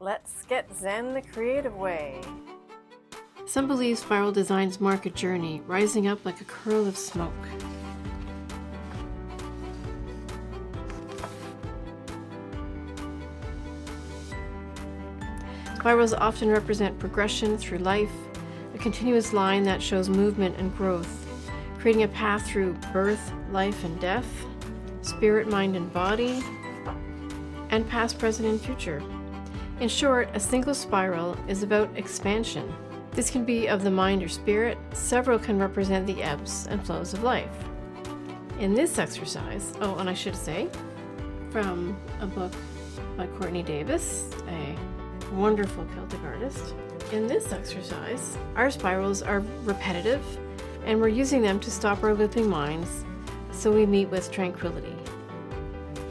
Let's get Zen the creative way. Some believe spiral designs mark a journey, rising up like a curl of smoke. Spirals often represent progression through life, a continuous line that shows movement and growth, creating a path through birth, life, and death, spirit, mind, and body, and past, present, and future. In short, a single spiral is about expansion. This can be of the mind or spirit. Several can represent the ebbs and flows of life. In this exercise, and I should say, from a book by Courtney Davis, a wonderful Celtic artist. In this exercise, our spirals are repetitive, and we're using them to stop our looping minds so we meet with tranquility.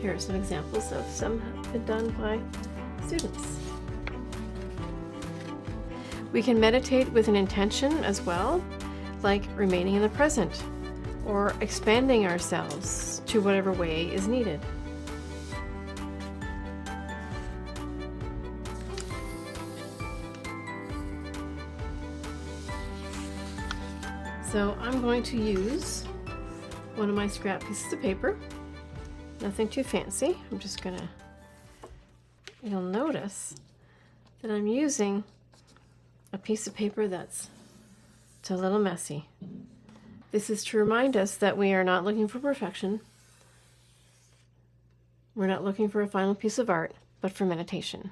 Here are some examples of some have been done by students. We can meditate with an intention as well, like remaining in the present or expanding ourselves to whatever way is needed. So I'm going to use one of my scrap pieces of paper. Nothing too fancy. You'll notice that I'm using a piece of paper that's a little messy. This is to remind us that we are not looking for perfection. We're not looking for a final piece of art, but for meditation.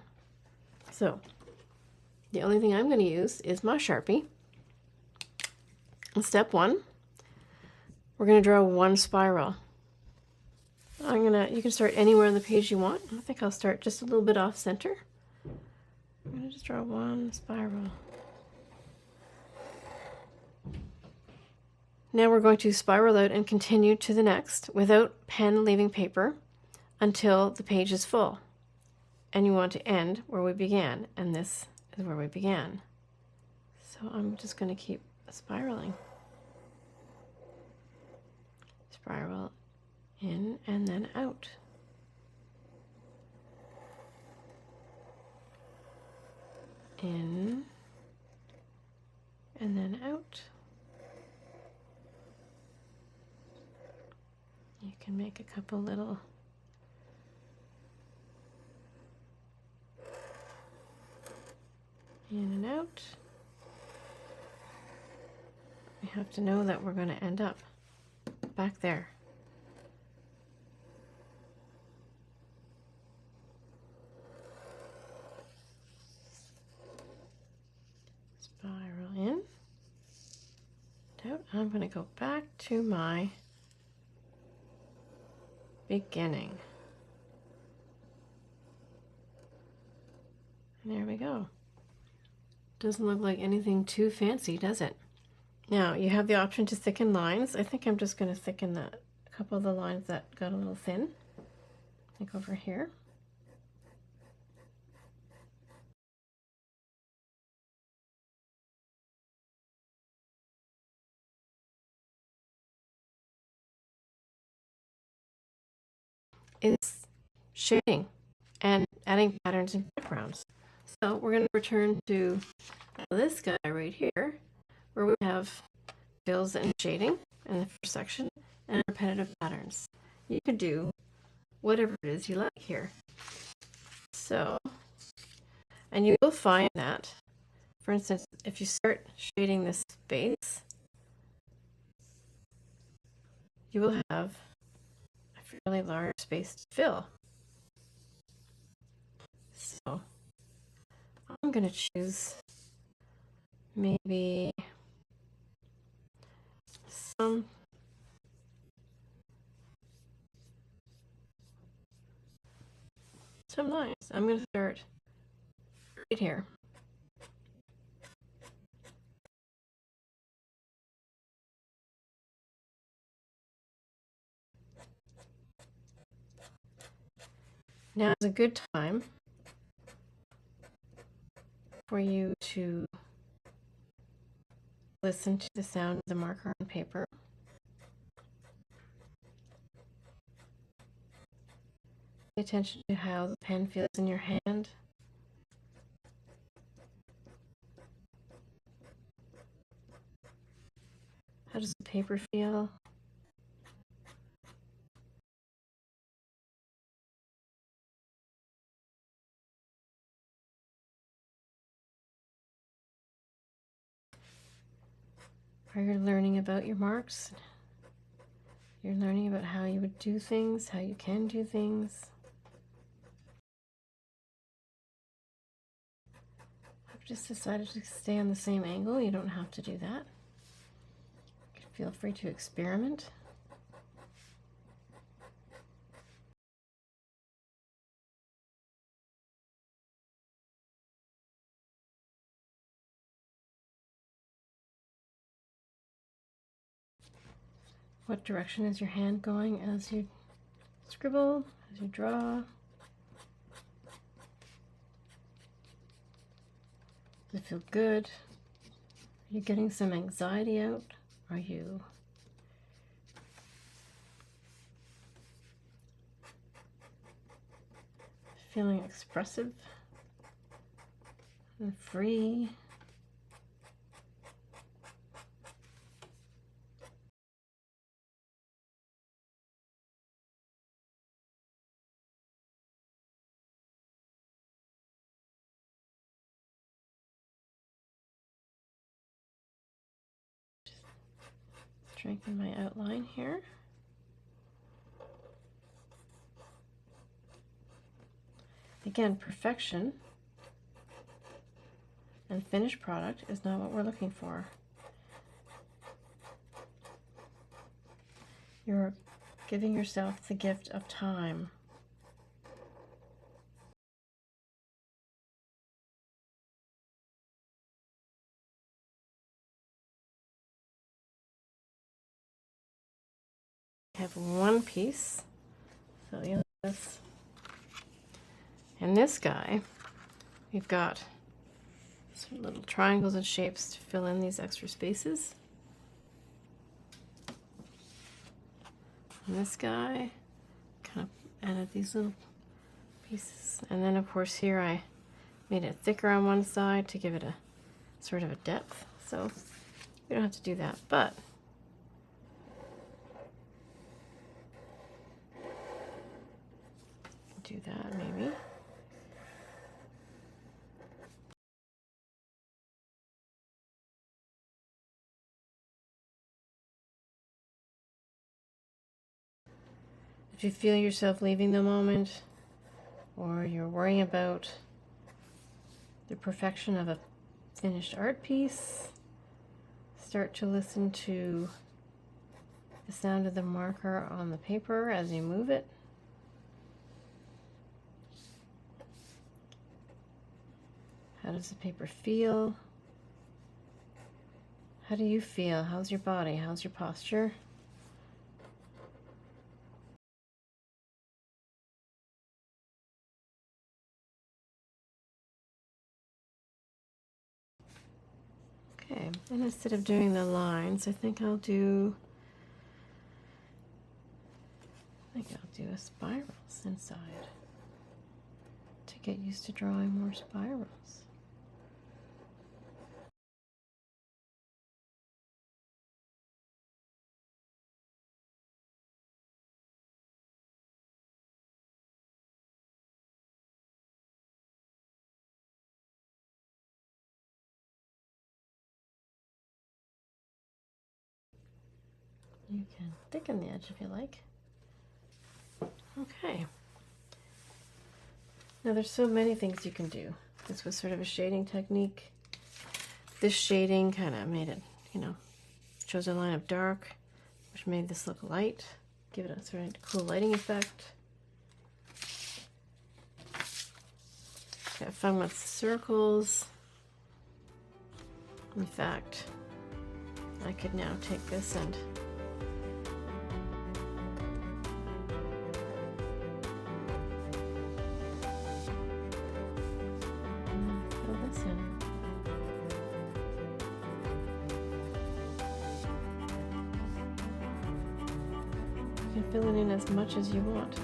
So the only thing I'm going to use is my Sharpie. Step 1, we're going to draw one spiral. You can start anywhere on the page you want. I think I'll start just a little bit off center. I'm going to just draw one spiral. Now we're going to spiral out and continue to the next without pen leaving paper until the page is full. And you want to end where we began, and this is where we began. So I'm just going to keep spiraling. Spiral in and then out. In and then out. You can make a couple little in and out. We have to know that we're going to end up back there. Spiral in, out. I'm going to go back to my beginning. And there we go. Doesn't look like anything too fancy, does it? Now you have the option to thicken lines. I think I'm just going to thicken a couple of the lines that got a little thin. Like over here. It's shading and adding patterns and backgrounds. So we're going to return to this guy right here, where we have fills and shading in the first section and repetitive patterns. You can do whatever it is you like here. So, and you will find that, for instance, if you start shading this space, you will have a fairly large space to fill. So I'm going to choose maybe some lines. I'm going to start right here. Now is a good time for you to listen to the sound of the marker on paper. Pay attention to how the pen feels in your hand. paper feel? Are you learning about your marks? You're learning about how you would do things, how you can do things. I've just decided to stay on the same angle. You don't have to do that. Feel free to experiment. What direction is your hand going as you scribble, as you draw? Does it feel good? Are you getting some anxiety out? Are you feeling expressive and free? Strengthen my outline here. Again, perfection and finished product is not what we're looking for. You're giving yourself the gift of time. I have one piece, so the other is. And this guy, we've got some little triangles and shapes to fill in these extra spaces. And this guy, kind of added these little pieces. And then of course here I made it thicker on one side to give it a sort of a depth. So we don't have to do that, but do that maybe. If you feel yourself leaving the moment, or you're worrying about the perfection of a finished art piece, start to listen to the sound of the marker on the paper as you move it. How does the paper feel? How do you feel? How's your body? How's your posture? Okay, and instead of doing the lines, I think I'll do a spirals inside to get used to drawing more spirals. You can thicken the edge if you like. Okay. Now there's so many things you can do. This was sort of a shading technique. This shading kind of made it, chose a line of dark, which made this look light, give it a sort of cool lighting effect. Got fun with circles. In fact, I could now take this and fill this in. You can fill it in as much as you want.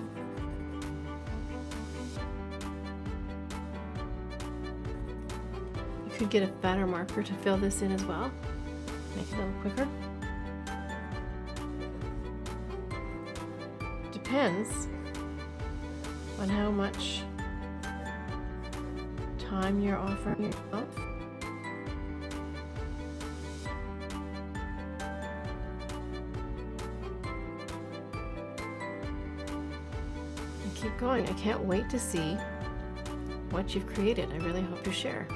You could get a fatter marker to fill this in as well. Make it a little quicker. depends on how much time you're offering yourself. And keep going. I can't wait to see what you've created. I really hope you share.